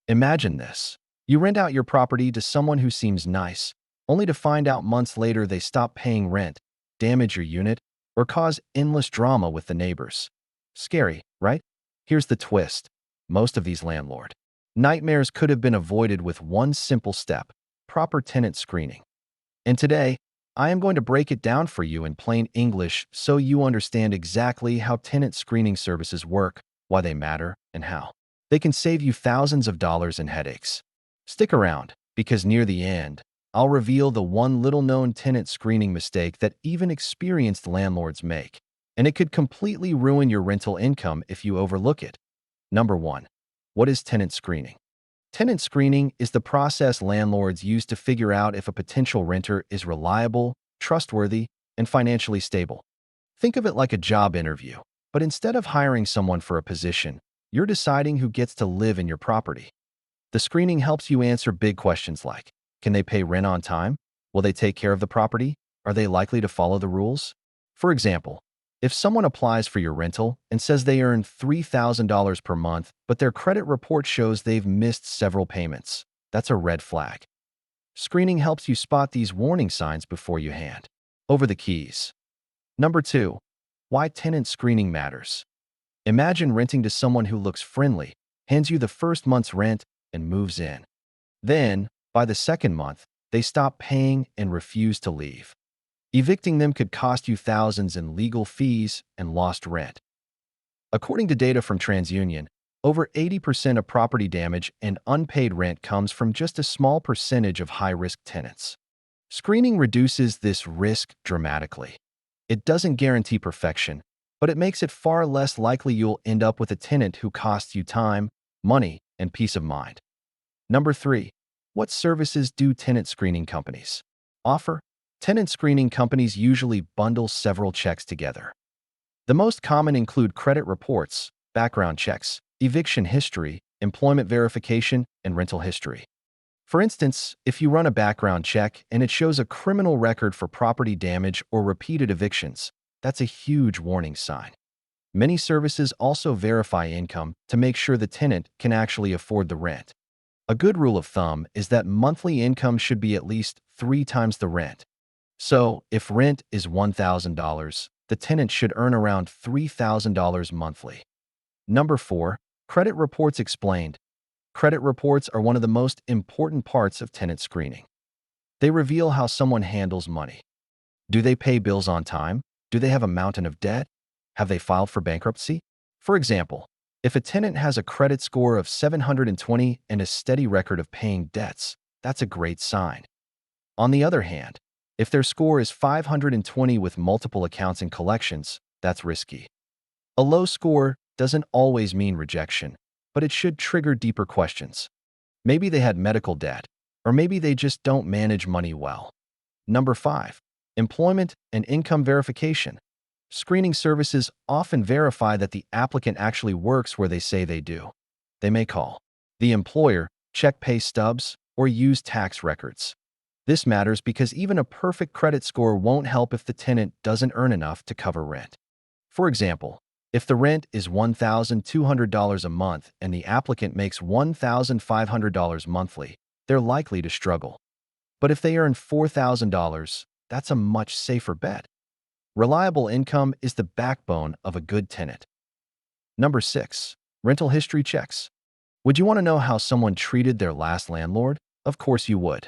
Imagine this. You rent out your property to someone who seems nice, only to find out months later they stop paying rent, damage your unit, or cause endless drama with the neighbors. Scary, right? Here's the twist. Most of these landlord nightmares could have been avoided with one simple step: proper tenant screening. And today, I am going to break it down for you in plain English so you understand exactly how tenant screening services work, why they matter, and how they can save you thousands of dollars in headaches. Stick around, because near the end, I'll reveal the one little-known tenant screening mistake that even experienced landlords make, and it could completely ruin your rental income if you overlook it. Number 1. What is tenant screening? Tenant screening is the process landlords use to figure out if a potential renter is reliable, trustworthy, and financially stable. Think of it like a job interview, but instead of hiring someone for a position, you're deciding who gets to live in your property. The screening helps you answer big questions like, can they pay rent on time? Will they take care of the property? Are they likely to follow the rules? For example, if someone applies for your rental and says they earn $3,000 per month, but their credit report shows they've missed several payments, that's a red flag. Screening helps you spot these warning signs before you hand over the keys. Number 2. Why tenant screening matters. Imagine renting to someone who looks friendly, hands you the first month's rent, and moves in. Then, by the second month, they stop paying and refuse to leave. Evicting them could cost you thousands in legal fees and lost rent. According to data from TransUnion, over 80% of property damage and unpaid rent comes from just a small percentage of high-risk tenants. Screening reduces this risk dramatically. It doesn't guarantee perfection, but it makes it far less likely you'll end up with a tenant who costs you time, money, and peace of mind. Number 3. What services do tenant screening companies offer? Tenant screening companies usually bundle several checks together. The most common include credit reports, background checks, eviction history, employment verification, and rental history. For instance, if you run a background check and it shows a criminal record for property damage or repeated evictions, that's a huge warning sign. Many services also verify income to make sure the tenant can actually afford the rent. A good rule of thumb is that monthly income should be at least 3 times the rent. So, if rent is $1,000, the tenant should earn around $3,000 monthly. Number 4. Credit reports explained. Credit reports are one of the most important parts of tenant screening. They reveal how someone handles money. Do they pay bills on time? Do they have a mountain of debt? Have they filed for bankruptcy? For example, if a tenant has a credit score of 720 and a steady record of paying debts, that's a great sign. On the other hand, if their score is 520 with multiple accounts and collections, that's risky. A low score doesn't always mean rejection, but it should trigger deeper questions. Maybe they had medical debt, or maybe they just don't manage money well. Number 5. Employment and income verification. Screening services often verify that the applicant actually works where they say they do. They may call the employer, check pay stubs, or use tax records. This matters because even a perfect credit score won't help if the tenant doesn't earn enough to cover rent. For example, if the rent is $1,200 a month and the applicant makes $1,500 monthly, they're likely to struggle. But if they earn $4,000, that's a much safer bet. Reliable income is the backbone of a good tenant. Number 6. Rental history checks. Would you want to know how someone treated their last landlord? Of course you would.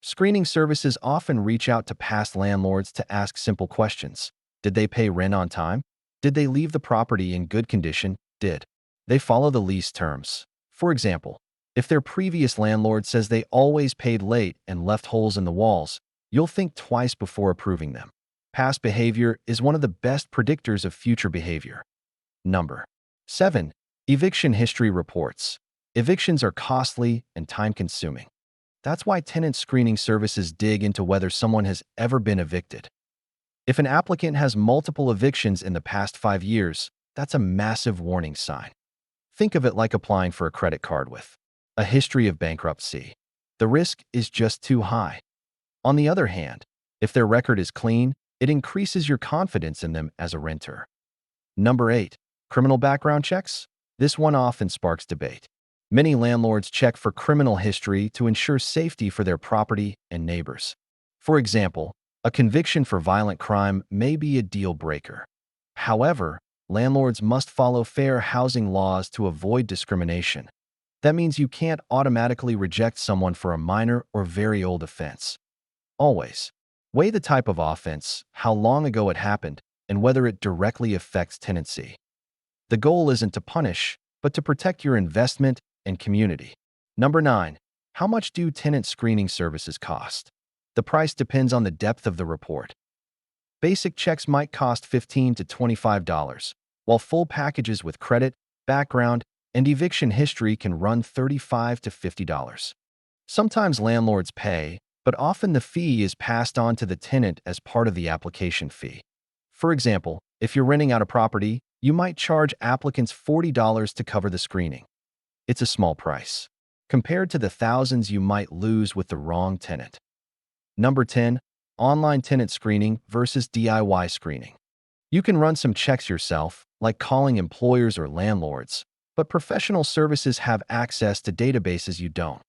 Screening services often reach out to past landlords to ask simple questions. Did they pay rent on time? Did they leave the property in good condition? Did they follow the lease terms? For example, if their previous landlord says they always paid late and left holes in the walls, you'll think twice before approving them. Past behavior is one of the best predictors of future behavior. Number 7. Eviction history reports. Evictions are costly and time-consuming. That's why tenant screening services dig into whether someone has ever been evicted. If an applicant has multiple evictions in the past 5 years, that's a massive warning sign. Think of it like applying for a credit card with a history of bankruptcy. The risk is just too high. On the other hand, if their record is clean, it increases your confidence in them as a renter. Number 8. Criminal background checks. This one often sparks debate. Many landlords check for criminal history to ensure safety for their property and neighbors. For example, a conviction for violent crime may be a deal breaker. However, landlords must follow fair housing laws to avoid discrimination. That means you can't automatically reject someone for a minor or very old offense. Always weigh the type of offense, how long ago it happened, and whether it directly affects tenancy. The goal isn't to punish, but to protect your investment and community. Number 9. How much do tenant screening services cost? The price depends on the depth of the report. Basic checks might cost $15 to $25, while full packages with credit, background, and eviction history can run $35 to $50. Sometimes landlords pay, but often the fee is passed on to the tenant as part of the application fee. For example, if you're renting out a property, you might charge applicants $40 to cover the screening. It's a small price, compared to the thousands you might lose with the wrong tenant. Number 10. Online tenant screening versus DIY screening. You can run some checks yourself, like calling employers or landlords, but professional services have access to databases you don't.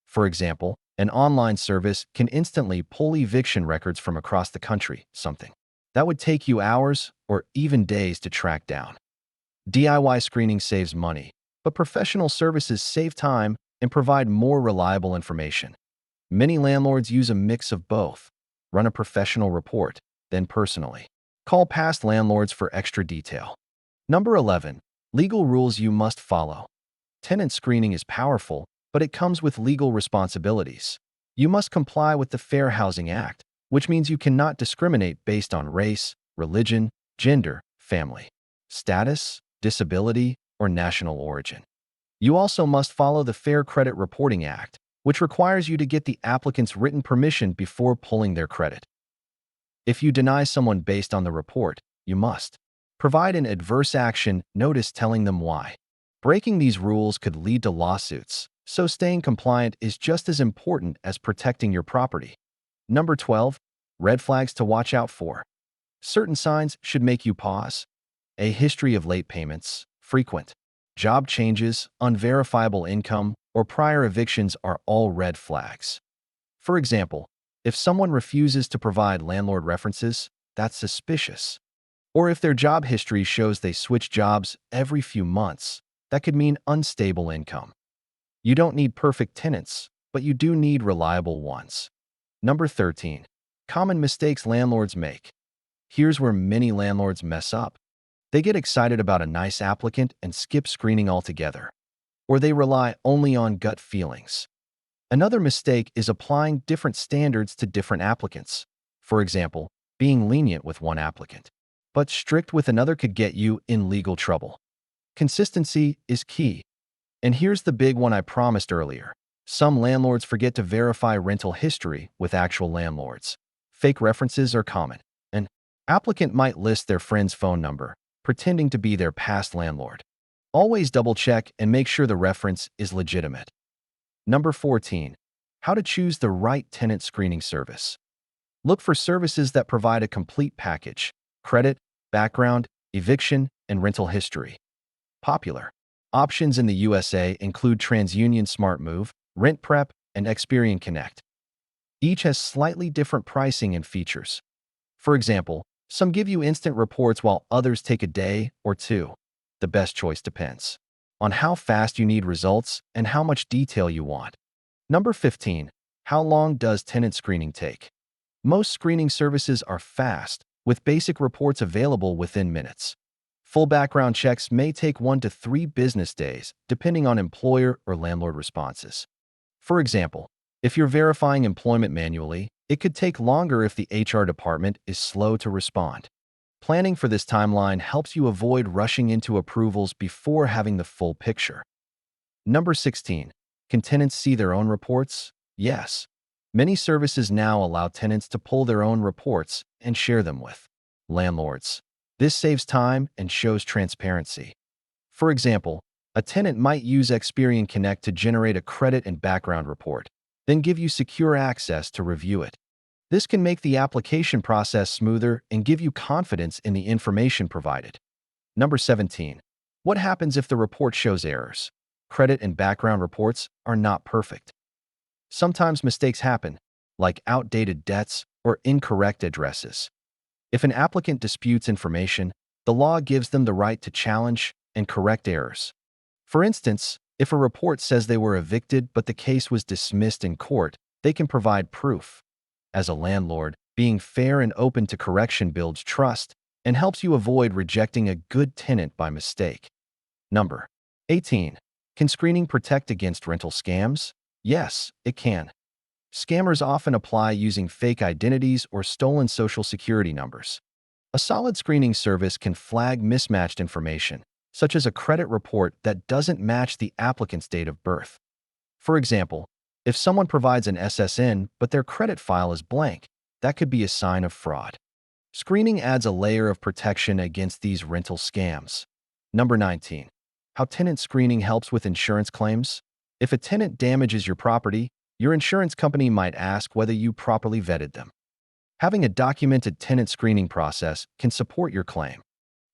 For example, an online service can instantly pull eviction records from across the country, something that would take you hours or even days to track down. DIY screening saves money, but professional services save time and provide more reliable information. Many landlords use a mix of both. Run a professional report, then personally call past landlords for extra detail. Number 11. Legal rules you must follow. Tenant screening is powerful, but it comes with legal responsibilities. You must comply with the Fair Housing Act, which means you cannot discriminate based on race, religion, gender, family, status, disability, or national origin. You also must follow the Fair Credit Reporting Act, which requires you to get the applicant's written permission before pulling their credit. If you deny someone based on the report, you must provide an adverse action notice telling them why. Breaking these rules could lead to lawsuits, so staying compliant is just as important as protecting your property. Number 12. Red flags to watch out for. Certain signs should make you pause. A history of late payments, frequent job changes, unverifiable income, or prior evictions are all red flags. For example, if someone refuses to provide landlord references, that's suspicious. Or if their job history shows they switch jobs every few months, that could mean unstable income. You don't need perfect tenants, but you do need reliable ones. Number 13. Common mistakes landlords make. Here's where many landlords mess up. They get excited about a nice applicant and skip screening altogether. Or they rely only on gut feelings. Another mistake is applying different standards to different applicants. For example, being lenient with one applicant, but strict with another could get you in legal trouble. Consistency is key. And here's the big one I promised earlier. Some landlords forget to verify rental history with actual landlords. Fake references are common. An applicant might list their friend's phone number, pretending to be their past landlord. Always double-check and make sure the reference is legitimate. Number 14. How to choose the right tenant screening service. Look for services that provide a complete package: credit, background, eviction, and rental history. Popular options in the USA include TransUnion SmartMove, RentPrep, and Experian Connect. Each has slightly different pricing and features. For example, some give you instant reports while others take a day or two. The best choice depends on how fast you need results and how much detail you want. Number 15. How long does tenant screening take? Most screening services are fast, with basic reports available within minutes. Full background checks may take 1 to 3 business days, depending on employer or landlord responses. For example, if you're verifying employment manually, it could take longer if the HR department is slow to respond. Planning for this timeline helps you avoid rushing into approvals before having the full picture. Number 16. Can tenants see their own reports? Yes. Many services now allow tenants to pull their own reports and share them with landlords. This saves time and shows transparency. For example, a tenant might use Experian Connect to generate a credit and background report, then give you secure access to review it. This can make the application process smoother and give you confidence in the information provided. Number 17. What happens if the report shows errors? credit and background reports are not perfect. Sometimes mistakes happen, like outdated debts or incorrect addresses. If an applicant disputes information, the law gives them the right to challenge and correct errors. For instance, if a report says they were evicted but the case was dismissed in court, they can provide proof. As a landlord, being fair and open to correction builds trust and helps you avoid rejecting a good tenant by mistake. Number 18. Can screening protect against rental scams? Yes, it can. Scammers often apply using fake identities or stolen social security numbers. A solid screening service can flag mismatched information, such as a credit report that doesn't match the applicant's date of birth. For example, if someone provides an SSN but their credit file is blank, that could be a sign of fraud. Screening adds a layer of protection against these rental scams. Number 19. How tenant screening helps with insurance claims? If a tenant damages your property, your insurance company might ask whether you properly vetted them. Having a documented tenant screening process can support your claim.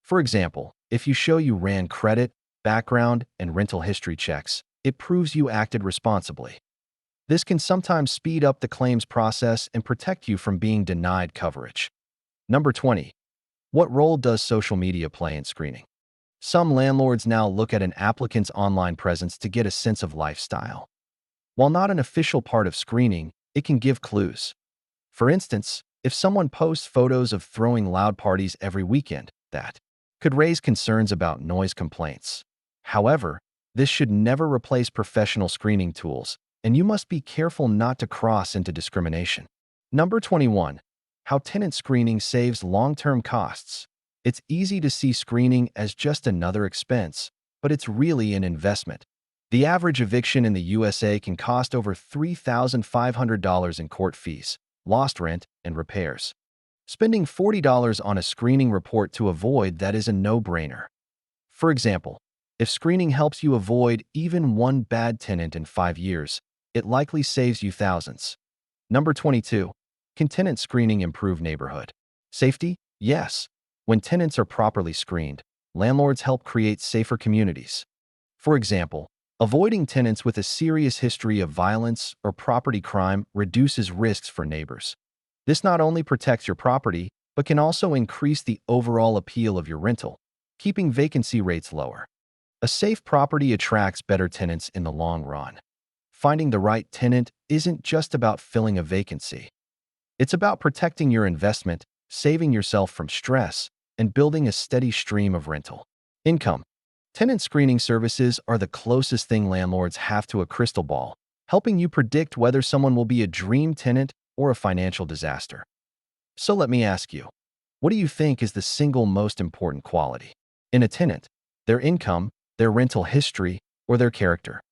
For example, if you show you ran credit, background, and rental history checks, it proves you acted responsibly. This can sometimes speed up the claims process and protect you from being denied coverage. Number 20. What role does social media play in screening? Some landlords now look at an applicant's online presence to get a sense of lifestyle. While not an official part of screening, it can give clues. For instance, if someone posts photos of throwing loud parties every weekend, that could raise concerns about noise complaints. However, this should never replace professional screening tools, and you must be careful not to cross into discrimination. Number 21. How tenant screening saves long-term costs. It's easy to see screening as just another expense, but it's really an investment. The average eviction in the USA can cost over $3,500 in court fees, lost rent, and repairs. Spending $40 on a screening report to avoid that is a no-brainer. For example, if screening helps you avoid even one bad tenant in 5 years, it likely saves you thousands. Number 22. Can tenant screening improve neighborhood safety? Yes. When tenants are properly screened, landlords help create safer communities. For example, avoiding tenants with a serious history of violence or property crime reduces risks for neighbors. This not only protects your property, but can also increase the overall appeal of your rental, keeping vacancy rates lower. A safe property attracts better tenants in the long run. Finding the right tenant isn't just about filling a vacancy. It's about protecting your investment, saving yourself from stress, and building a steady stream of rental income. Tenant screening services are the closest thing landlords have to a crystal ball, helping you predict whether someone will be a dream tenant or a financial disaster. So let me ask you, what do you think is the single most important quality in a tenant? Their income, their rental history, or their character?